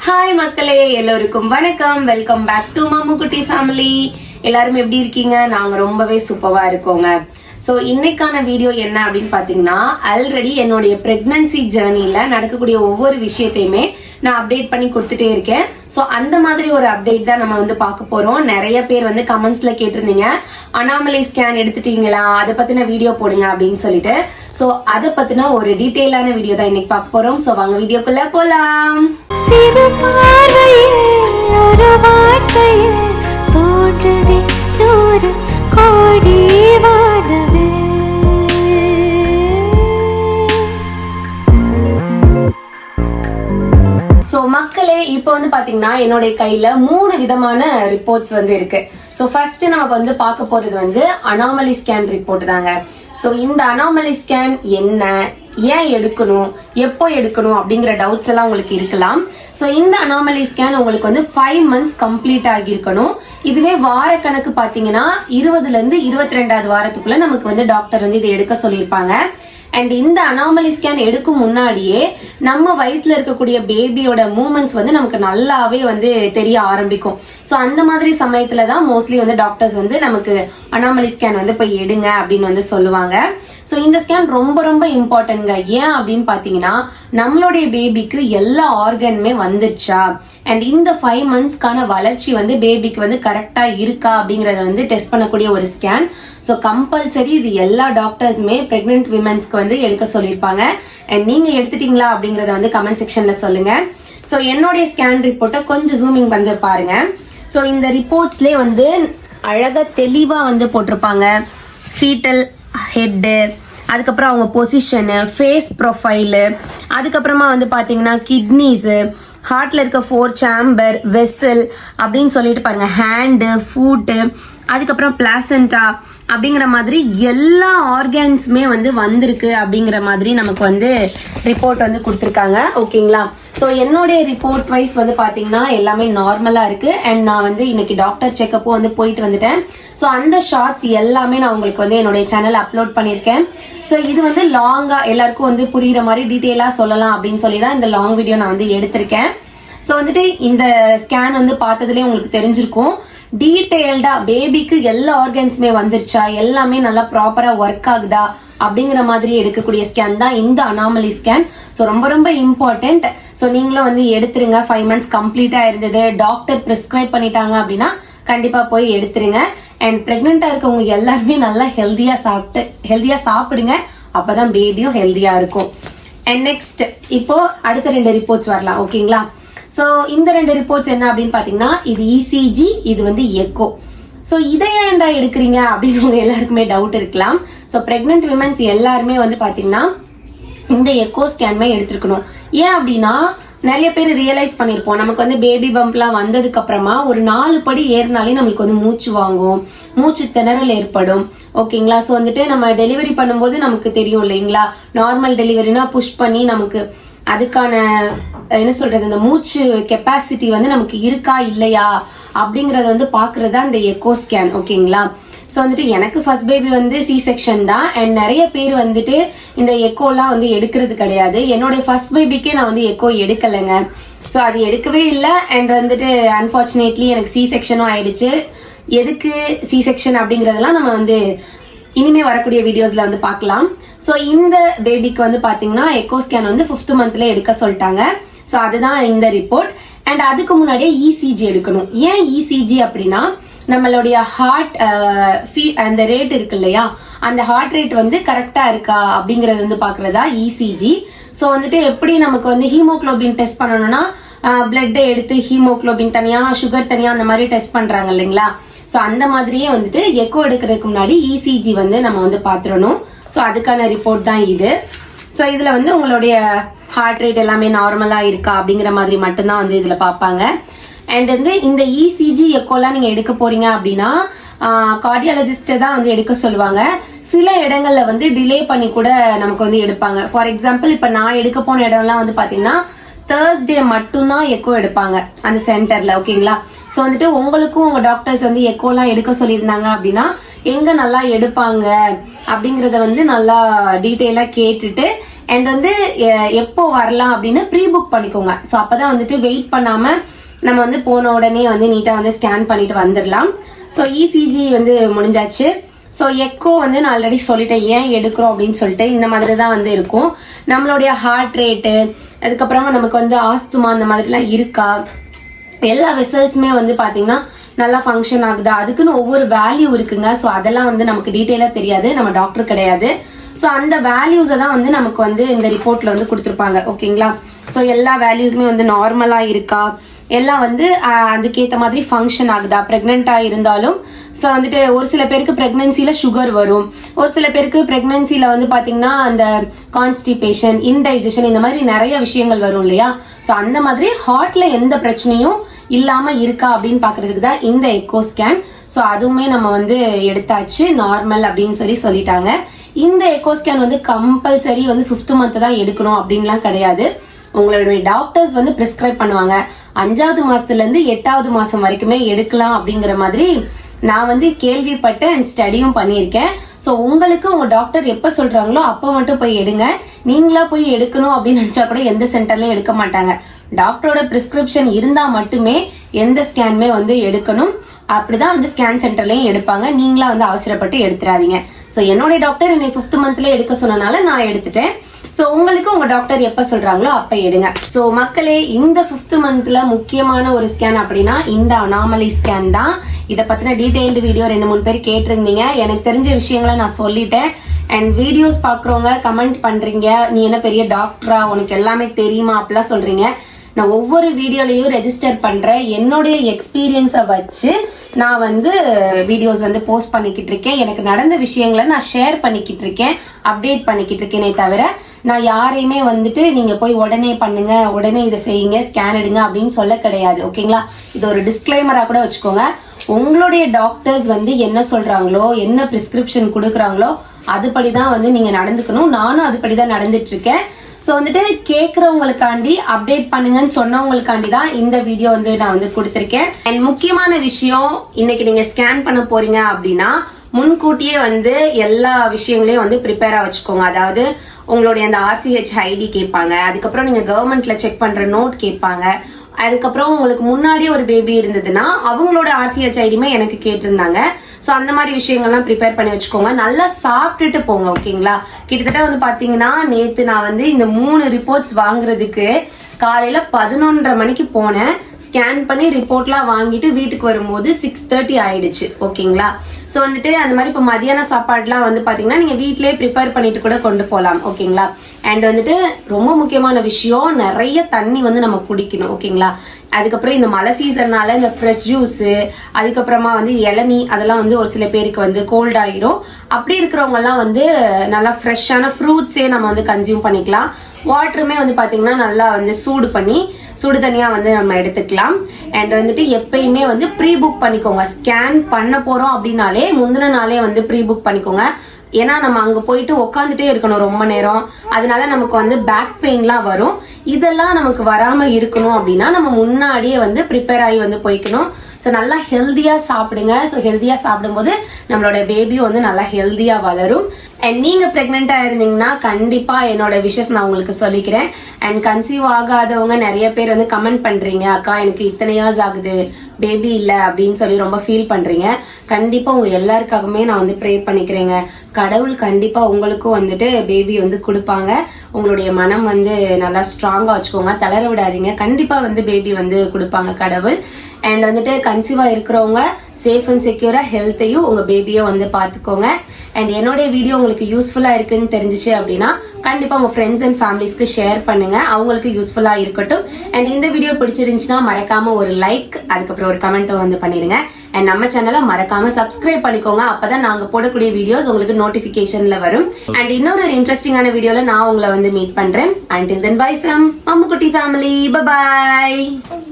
Hi மக்களே, எல்லோருக்கும் வணக்கம். Welcome back to Mamukkutty family. எல்லாரும் எப்படி இருக்கீங்க? நாங்க ரொம்பவே சூப்பரா இருக்கோங்க. ஸோ இன்னைக்கான வீடியோ என்ன அப்படின்னு பாத்தீங்கன்னா, ஆல்ரெடி என்னுடைய பிரெக்னன்சி ஜேர்னில நடக்கக்கூடிய ஒவ்வொரு விஷயத்தையுமே நான் அப்டேட் பண்ணி கொடுத்துட்டே இருக்கேன். ஸோ அந்த மாதிரி ஒரு அப்டேட் தான் நம்ம வந்து பார்க்க போறோம். நிறைய பேர் வந்து கமெண்ட்ஸ்ல கேட்டிருந்தீங்க, அனாமலி ஸ்கேன் எடுத்துட்டீங்களா, அதை பத்தின வீடியோ போடுங்க அப்படின்னு சொல்லிட்டு. ஸோ அதை பத்தின ஒரு டீட்டெயிலான வீடியோ தான் இன்னைக்கு பார்க்க போறோம். ஸோ வாங்க வீடியோக்குள்ள போலாம். சிறு பார்வையில் ஒரு வார்த்தையில் தோன்றுதே 100 கோடி வானமே. சோ மக்களே, இப்போ வந்து பாத்தீங்கன்னா என்னுடைய கையில 3 விதமான ரிப்போர்ட்ஸ் வந்து இருக்கு. சோ ஃபர்ஸ்ட் நம்ம வந்து பார்க்க போறது வந்து அனாமலி ஸ்கேன் ரிப்போர்ட் தாங்க. சோ இந்த அனாமலி ஸ்கேன் என்ன, ஏன் எடுக்கணும், எப்போ எடுக்கணும் அப்படிங்கிற டவுட்ஸ் எல்லாம் உங்களுக்கு இருக்கலாம். சோ இந்த அனாமலி ஸ்கேன் உங்களுக்கு வந்து 5 months கம்ப்ளீட் ஆகியிருக்கணும். இதுவே வார கணக்கு பாத்தீங்கன்னா 20ல இருந்து 22வது வாரத்துக்குள்ள நமக்கு வந்து டாக்டர் வந்து இதை எடுக்க சொல்லியிருப்பாங்க. அண்ட் இந்த அனாமலி ஸ்கேன் எடுக்கும் முன்னாடியே நம்ம வயிற்றுல இருக்கக்கூடிய பேபியோட மூமெண்ட்ஸ் வந்து நமக்கு நல்லாவே வந்து தெரிய ஆரம்பிக்கும். ஸோ அந்த மாதிரி சமயத்துல தான் மோஸ்ட்லி வந்து டாக்டர்ஸ் வந்து நமக்கு அனாமலி ஸ்கேன் வந்து போய் எடுங்க அப்படின்னு வந்து சொல்லுவாங்க. ஸோ இந்த ஸ்கேன் ரொம்ப ரொம்ப இம்பார்ட்டன்ட்ங்க. ஏன் அப்படின்னு பாத்தீங்கன்னா, நம்மளுடைய பேபிக்கு எல்லா ஆர்கனுமே வந்துருச்சா, அண்ட் இந்த 5 monthsக்கான வளர்ச்சி வந்து பேபிக்கு வந்து கரெக்டா இருக்கா அப்படிங்கறத வந்து டெஸ்ட் பண்ணக்கூடிய ஒரு ஸ்கேன். ஸோ கம்பல்சரி இது எல்லா டாக்டர்ஸுமே பிரெக்னென்ட் விமன்ஸ்க்கு வந்து எடுக்க சொல்லியிருப்பாங்க. அண்ட் நீங்க எடுத்துட்டீங்களா அப்படிங்கறத வந்து கமெண்ட் செக்ஷன்ல சொல்லுங்க. ஸோ என்னுடைய ஸ்கேன் ரிப்போர்ட்டை கொஞ்சம் ஜூமிங் வந்து பாருங்க. ஸோ இந்த ரிப்போர்ட்ஸ்லேயே வந்து அழகா தெளிவா வந்து போட்டிருப்பாங்க. ஃபீட்டல் ஹெட்டு, அதுக்கப்புறம் அவங்க பொசிஷனு, ஃபேஸ் ப்ரொஃபைலு, அதுக்கப்புறமா வந்து பார்த்தீங்கன்னா கிட்னிஸு, ஹார்ட்ல இருக்க 4 சேம்பர், வெசல் அப்படின்னு சொல்லிட்டு பாருங்க, ஹேண்டு, ஃபூட்டு, அதுக்கப்புறம் பிளாசண்டா அப்படிங்கிற மாதிரி எல்லா ஆர்கான்ஸுமே வந்து வந்திருக்கு அப்படிங்கிற மாதிரி நமக்கு வந்து ரிப்போர்ட் வந்து கொடுத்துருக்காங்க. ஓகேங்களா? ஸோ என்னுடைய ரிப்போர்ட் வைஸ் வந்து பார்த்தீங்கன்னா எல்லாமே நார்மலாக இருக்கு. அண்ட் நான் வந்து இன்னைக்கு டாக்டர் செக்கப்பும் வந்து போயிட்டு வந்துட்டேன். ஸோ அந்த ஷார்ட்ஸ் எல்லாமே நான் உங்களுக்கு வந்து என்னுடைய சேனல் அப்லோட் பண்ணியிருக்கேன். ஸோ இது வந்து லாங்காக எல்லாருக்கும் வந்து புரியுற மாதிரி டீட்டெயிலாக சொல்லலாம் அப்படின்னு சொல்லி தான் இந்த லாங் வீடியோ நான் வந்து எடுத்திருக்கேன். ஸோ வந்துட்டு இந்த ஸ்கேன் வந்து பார்த்ததுலேயே உங்களுக்கு தெரிஞ்சிருக்கும், டீட்டெயில்டா பேபிக்கு எல்லா ஆர்கன்ஸுமே வந்துருச்சா, எல்லாமே நல்லா ப்ராப்பரா ஒர்க் ஆகுதா அப்படிங்கிற மாதிரி எடுக்கக்கூடிய ஸ்கேன் தான் இந்த அனாமலி ஸ்கேன். ஸோ ரொம்ப ரொம்ப இம்பார்ட்டன்ட். ஸோ நீங்களும் வந்து எடுத்துருங்க. 5 months கம்ப்ளீட்டா இருந்தது, டாக்டர் பிரிஸ்கிரைப் பண்ணிட்டாங்க அப்படின்னா கண்டிப்பா போய் எடுத்துருங்க. அண்ட் பிரெக்னெண்டா இருக்கவங்க எல்லாருமே நல்லா ஹெல்தியா சாப்பிடுங்க. அப்பதான் பேபியும் ஹெல்தியா இருக்கும். அண்ட் நெக்ஸ்ட் இப்போ அடுத்த 2 ரிப்போர்ட்ஸ் வரலாம். ஓகேங்களா? ஸோ இந்த 2 ரிப்போர்ட்ஸ் என்ன அப்படின்னு பாத்தீங்கன்னா, இது இசிஜி, இது வந்து எக்கோ. ஸோ இதை ஏன்டா எடுக்கிறீங்க அப்படின்னு உங்க எல்லாருக்குமே டவுட் இருக்கலாம். ஸோ பிரெக்னென்ட் விமன்ஸ் எல்லாருமே வந்து பாத்தீங்கன்னா இந்த எக்கோ ஸ்கேன்மே எடுத்துருக்கணும். ஏன் அப்படின்னா, நிறைய பேர் ரியலைஸ் பண்ணிருப்போம், நமக்கு வந்து பேபி பம்ப்லாம் வந்ததுக்கு அப்புறமா ஒரு 4 படி ஏறினாலே நம்மளுக்கு வந்து மூச்சு வாங்கும், மூச்சு திணறல் ஏற்படும். ஓகேங்களா? ஸோ வந்துட்டு நம்ம டெலிவரி பண்ணும்போது நமக்கு தெரியும் இல்லைங்களா, நார்மல் டெலிவரினா புஷ் பண்ணி நமக்கு அதுக்கான என்ன சொல்றது, இந்த மூச்சு கெப்பாசிட்டி வந்து நமக்கு இருக்கா இல்லையா அப்படிங்கறத வந்து பாக்குறதா இந்த எக்கோ ஸ்கேன். ஓகேங்களா? ஸோ வந்துட்டு எனக்கு ஃபர்ஸ்ட் பேபி வந்து சி செக்ஷன் தான். அண்ட் நிறைய பேர் வந்துட்டு இந்த எக்கோலாம் வந்து எடுக்கிறது கிடையாது. என்னுடைய ஃபர்ஸ்ட் பேபிக்கே நான் வந்து எக்கோ எடுக்கலைங்க. ஸோ அது எடுக்கவே இல்லை. அண்ட் வந்துட்டு அன்பார்ச்சுனேட்லி எனக்கு சி செக்ஷனும் ஆயிடுச்சு. எதுக்கு சி செக்ஷன் அப்படிங்கறதெல்லாம் நம்ம வந்து இனிமே வரக்கூடிய வீடியோஸ்ல வந்து பார்க்கலாம். ஸோ இந்த பேபிக்கு வந்து பாத்தீங்கன்னா எக்கோ ஸ்கேன் வந்து 5th monthல எடுக்க சொல்லிட்டாங்க. ஸோ அதுதான் இந்த ரிப்போர்ட். அண்ட் அதுக்கு முன்னாடியே இசிஜி எடுக்கணும். ஏன் இசிஜி அப்படின்னா, நம்மளுடைய ஹார்ட் அந்த ரேட் இருக்கு இல்லையா, அந்த ஹார்ட் ரேட் வந்து கரெக்டா இருக்கா அப்படிங்கறது வந்து பாக்குறதா இசிஜி. ஸோ வந்துட்டு எப்படி நமக்கு வந்து ஹீமோகுளோபின் டெஸ்ட் பண்ணணும்னா பிளட்டை எடுத்து ஹீமோகுளோபின் தனியா, சுகர் தனியா அந்த மாதிரி டெஸ்ட் பண்றாங்க இல்லைங்களா. ஸோ அந்த மாதிரியே வந்துட்டு எக்கோ எடுக்கிறதுக்கு முன்னாடி இசிஜி வந்து நம்ம வந்து பாத்துறணும். ஸோ அதுக்கான ரிப்போர்ட் தான் இது. ஸோ இதுல வந்து உங்களுடைய ஹார்ட் ரேட் எல்லாமே நார்மலா இருக்கா அப்படிங்கிற மாதிரி மட்டும்தான் வந்து இதுல பாப்பாங்க. அண்ட் வந்து இந்த இசிஜி எக்கோலாம் நீங்க எடுக்க போறீங்க அப்படின்னா கார்டியாலஜிஸ்ட் தான் வந்து எடுக்க சொல்லுவாங்க. சில இடங்கள்ல வந்து டிலே பண்ணி கூட நமக்கு வந்து எடுப்பாங்க. ஃபார் எக்ஸாம்பிள், இப்ப நான் எடுக்க போன இடம்லாம் வந்து பாத்தீங்கன்னா Thursday மட்டும்தான் எக்கோ எடுப்பாங்க அந்த சென்டர்ல. ஓகேங்களா? ஸோ வந்துட்டு உங்களுக்கும் உங்க டாக்டர்ஸ் வந்து எக்கோலாம் எடுக்க சொல்லியிருந்தாங்க அப்படின்னா எங்க நல்லா எடுப்பாங்க அப்படிங்கறத வந்து நல்லா டீட்டெயிலா கேட்டுட்டு அண்ட் வந்து எப்போ வரலாம் அப்படின்னு ப்ரீ புக் பண்ணிக்கோங்க. ஸோ அப்பதான் வந்துட்டு வெயிட் பண்ணாம நம்ம வந்து போன உடனே வந்து நீட்டா வந்து ஸ்கேன் பண்ணிட்டு வந்துடலாம். ஸோ இசிஜி வந்து முடிஞ்சாச்சு. ஸோ எக்கோ வந்து நான் ஆல்ரெடி சொல்லிட்டேன் ஏன் எடுக்கிறோம் அப்படின்னு சொல்லிட்டு. இந்த மாதிரி தான் வந்து இருக்கும். நம்மளுடைய ஹார்ட் ரேட்டு, அதுக்கப்புறமா நமக்கு வந்து ஆஸ்துமா அந்த மாதிரிலாம் இருக்கா, எல்லா வெசல்ஸுமே வந்து பார்த்தீங்கன்னா நல்லா ஃபங்க்ஷன் ஆகுதா, அதுக்குன்னு ஒவ்வொரு வேல்யூ இருக்குங்க. ஸோ அதெல்லாம் வந்து நமக்கு டீட்டெயிலாக தெரியாது, நம்ம டாக்டர் கிடையாது. ஸோ அந்த வேல்யூஸை தான் வந்து நமக்கு வந்து இந்த ரிப்போர்ட்ல வந்து கொடுத்துருப்பாங்க. ஓகேங்களா? ஸோ எல்லா வேல்யூஸுமே வந்து நார்மலாக இருக்கா, எல்லாம் வந்து அதுக்கேற்ற மாதிரி ஃபங்க்ஷன் ஆகுதா, ப்ரெக்னெண்ட்டாக இருந்தாலும். ஸோ வந்துட்டு ஒரு சில பேருக்கு ப்ரெக்னன்சியில் சுகர் வரும், ஒரு சில பேருக்கு ப்ரெக்னன்சியில் வந்து பார்த்தீங்கன்னா அந்த கான்ஸ்டிபேஷன், இன்டைஜஷன், இந்த மாதிரி நிறைய விஷயங்கள் வரும் இல்லையா? ஸோ அந்த மாதிரி ஹார்ட்ல எந்த பிரச்சனையும் இல்லாமல் இருக்கா அப்படின்னு பார்க்கறதுக்கு தான் இந்த எக்கோ ஸ்கேன். ஸோ அதுவுமே நம்ம வந்து எடுத்தாச்சு, நார்மல் அப்படின்னு சொல்லிட்டாங்க. இந்த எக்கோ ஸ்கேன் வந்து கம்பல்சரி வந்து 5th மந்த் தான் எடுக்கணும் அப்படின்லாம் கிடையாது. உங்களுடைய டாக்டர்ஸ் வந்து பிரிஸ்கிரைப் பண்ணுவாங்க 5வது மாசத்துல இருந்து 8வது மாசம் வரைக்குமே எடுக்கலாம் அப்படிங்கிற மாதிரி நான் வந்து கேள்விப்பட்டேன் அண்ட் ஸ்டடியும் பண்ணியிருக்கேன். ஸோ உங்களுக்கு உங்க டாக்டர் எப்போ சொல்றாங்களோ அப்போ மட்டும் போய் எடுங்க. நீங்களா போய் எடுக்கணும் அப்படின்னு நினைச்சா கூட எந்த சென்டர்லயும் எடுக்க மாட்டாங்க. டாக்டரோட பிரிஸ்கிரிப்ஷன் இருந்தா மட்டுமே எந்த ஸ்கேனுமே வந்து எடுக்கணும். அப்படிதான் வந்து ஸ்கேன் சென்டர்லயும் எடுப்பாங்க. நீங்களா வந்து அவசரப்பட்டு எடுத்துறாதீங்க. ஸோ என்னுடைய டாக்டர் என்னை 5th மந்த்ல எடுக்க சொன்னனால நான் எடுத்துட்டேன். ஸோ உங்களுக்கு உங்க டாக்டர் எப்ப சொல்றாங்களோ அப்ப எடுங்க. ஸோ மக்களே, இந்த 5th மந்த்ல முக்கியமான ஒரு ஸ்கேன் அப்படின்னா இந்த அனாமலி ஸ்கேன் தான். இதை பத்தின டீடைல்டு வீடியோ 2-3 பேர் கேட்டிருந்தீங்க. எனக்கு தெரிஞ்ச விஷயங்களை நான் சொல்லிட்டேன். அண்ட் வீடியோஸ் பாக்குறவங்க கமெண்ட் பண்றீங்க, நீ என்ன பெரிய டாக்டரா, உனக்கு எல்லாமே தெரியுமா அப்படிலாம் சொல்றீங்க. நான் ஒவ்வொரு வீடியோலையும் ரெஜிஸ்டர் பண்றேன். என்னுடைய எக்ஸ்பீரியன்ஸை வச்சு நான் வந்து வீடியோஸ் வந்து போஸ்ட் பண்ணிக்கிட்டு இருக்கேன். எனக்கு நடந்த விஷயங்களை நான் ஷேர் பண்ணிக்கிட்டு இருக்கேன், அப்டேட் பண்ணிக்கிட்டு இருக்கேனே தவிர நான் யாரையுமே வந்துட்டு நீங்க போய் உடனே பண்ணுங்க, உடனே இதை செய்யுங்க, ஸ்கேன் எடுங்க அப்படின்னு சொல்ல கிடையாது. ஓகேங்களா? இது ஒரு டிஸ்க்ளைமரா கூட வச்சுக்கோங்க. உங்களுடைய டாக்டர்ஸ் வந்து என்ன சொல்றாங்களோ, என்ன பிரிஸ்கிரிப்ஷன் கொடுக்குறாங்களோ அதுபடிதான் வந்து நீங்க நடந்துக்கணும். நானும் அதுபடிதான் நடந்துட்டு இருக்கேன். ஸோ வந்துட்டு கேட்குறவங்களுக்காண்டி அப்டேட் பண்ணுங்கன்னு சொன்னவங்களுக்காண்டி தான் இந்த வீடியோ வந்து நான் வந்து கொடுத்துருக்கேன். அண்ட் முக்கியமான விஷயம், இன்னைக்கு நீங்க ஸ்கேன் பண்ண போறீங்க அப்படின்னா முன்கூட்டியே வந்து எல்லா விஷயங்களையும் வந்து ப்ரிப்பேரா வச்சுக்கோங்க. அதாவது உங்களுடைய அந்த RCH ஐடி கேட்பாங்க, அதுக்கப்புறம் நீங்க கவர்மெண்ட்ல செக் பண்ற நோட் கேட்பாங்க, அதுக்கப்புறம் உங்களுக்கு முன்னாடியே ஒரு பேபி இருந்ததுன்னா அவங்களோட RCH ஐடியுமே எனக்கு கேட்டிருந்தாங்க. ஸோ அந்த மாதிரி விஷயங்கள்லாம் ப்ரிப்பேர் பண்ணி வச்சுக்கோங்க. நல்லா சாப்பிட்டுட்டு போங்க. ஓகேங்களா? கிட்டத்தட்ட வந்து பாத்தீங்கன்னா நேத்து நான் வந்து இந்த 3 ரிப்போர்ட்ஸ் வாங்குறதுக்கு காலையில 11:30 மணிக்கு போனேன். ஸ்கேன் பண்ணி ரிப்போர்ட்லாம் வாங்கிட்டு வீட்டுக்கு வரும்போது 6:30 ஆயிடுச்சு. ஓகேங்களா? ஸோ வந்துட்டு அந்த மாதிரி இப்போ மதியான சாப்பாடுலாம் வந்து பாத்தீங்கன்னா நீங்க வீட்லயே ப்ரிப்பேர் பண்ணிட்டு கூட கொண்டு போகலாம். ஓகேங்களா? அண்ட் வந்துட்டு ரொம்ப முக்கியமான விஷயம், நிறைய தண்ணி வந்து நம்ம குடிக்கணும். ஓகேங்களா? அதுக்கப்புறம் இந்த மழை சீசன்னால இந்த ஃப்ரெஷ் ஜூஸ், அதுக்கப்புறமா வந்து இளநீ, அதெல்லாம் வந்து ஒரு சில பேருக்கு வந்து கோல்ட் ஆயிரும். அப்படி இருக்கிறவங்க எல்லாம் வந்து நல்லா ஃப்ரெஷ்ஷான ஃப்ரூட்ஸே நம்ம வந்து கன்சியூம் பண்ணிக்கலாம். வாட்டருமே வந்து பாத்தீங்கன்னா நல்லா வந்து சூடு பண்ணி சுடு தனியா வந்து நம்ம எடுத்துக்கலாம். அண்ட் வந்துட்டு எப்பயுமே வந்து ப்ரீ புக் பண்ணிக்கோங்க. ஸ்கேன் பண்ண போறோம் அப்படின்னாலே முந்தின நாளே வந்து ப்ரீ புக் பண்ணிக்கோங்க. ஏன்னா நம்ம அங்க போயிட்டு உட்காந்துட்டே இருக்கணும் ரொம்ப நேரம், அதனால நமக்கு வந்து பேக் பெயின்லாம் வரும். இதெல்லாம் நமக்கு வராம இருக்கணும் அப்படின்னா நம்ம முன்னாடியே வந்து ப்ரிப்பேர் ஆகி வந்து போய்க்கணும். ஸோ நல்லா ஹெல்த்தியா சாப்பிடுங்க. ஸோ ஹெல்த்தியா சாப்பிடும்போது நம்மளோட பேபியும் வந்து நல்லா ஹெல்த்தியா வளரும். அண்ட் நீங்க பிரெக்னெண்டா இருந்தீங்கன்னா கண்டிப்பா என்னோட விஷஸ் நான் உங்களுக்கு சொல்லிக்கிறேன். அண்ட் கன்சீவ் ஆகாதவங்க நிறைய பேர் வந்து கமெண்ட் பண்றீங்க, அக்கா எனக்கு இத்தனை இயர்ஸ் ஆகுது பேபி இல்ல அப்படின்னு சொல்லி ரொம்ப ஃபீல் பண்றீங்க. கண்டிப்பா உங்க எல்லாருக்காகவுமே நான் வந்து ப்ரே பண்ணிக்கிறேங்க. கடவுள் கண்டிப்பா உங்களுக்கும் வந்துட்டு பேபி வந்து கொடுப்பாங்க. உங்களுடைய மனம் வந்து நல்லா ஸ்ட்ராங்கா வச்சுக்கோங்க, தளர விடாதீங்க. கண்டிப்பா வந்து பேபி வந்து கொடுப்பாங்க கடவுள். அண்ட் வந்துட்டு கன்சீவா இருக்கிறவங்க சேஃப் அண்ட் செக்யூரா ஹெல்த்தையும் உங்க பேபியை வந்து பாத்துக்கோங்க. அண்ட் என்னுடைய வீடியோ உங்களுக்கு யூஸ்ஃபுல்லா இருக்குன்னு தெரிஞ்சிச்சு அப்படின்னா கண்டிப்பா உங்க ஃப்ரெண்ட்ஸ் அண்ட் ஃபேமிலிஸ்க்கு ஷேர் பண்ணுங்க, அவங்களுக்கு யூஸ்ஃபுல்லா இருக்கட்டும். அண்ட் இந்த வீடியோ பிடிச்சிருந்துச்சுன்னா மறக்காம ஒரு லைக், அதுக்கப்புறம் ஒரு கமெண்ட்டும் வந்து பண்ணிருங்க. அண்ட் நம்ம சேனலை மறக்காம சப்ஸ்கிரைப் பண்ணிக்கோங்க. அப்பதான் நாங்க போடக்கூடிய வீடியோஸ் உங்களுக்கு நோட்டிபிகேஷன்ல வரும். அண்ட் இன்னொரு இன்ட்ரெஸ்டிங்கான வீடியோல நான் உங்களை வந்து மீட் பண்றேன். Until then, bye from Ammukkutty family. Bye bye.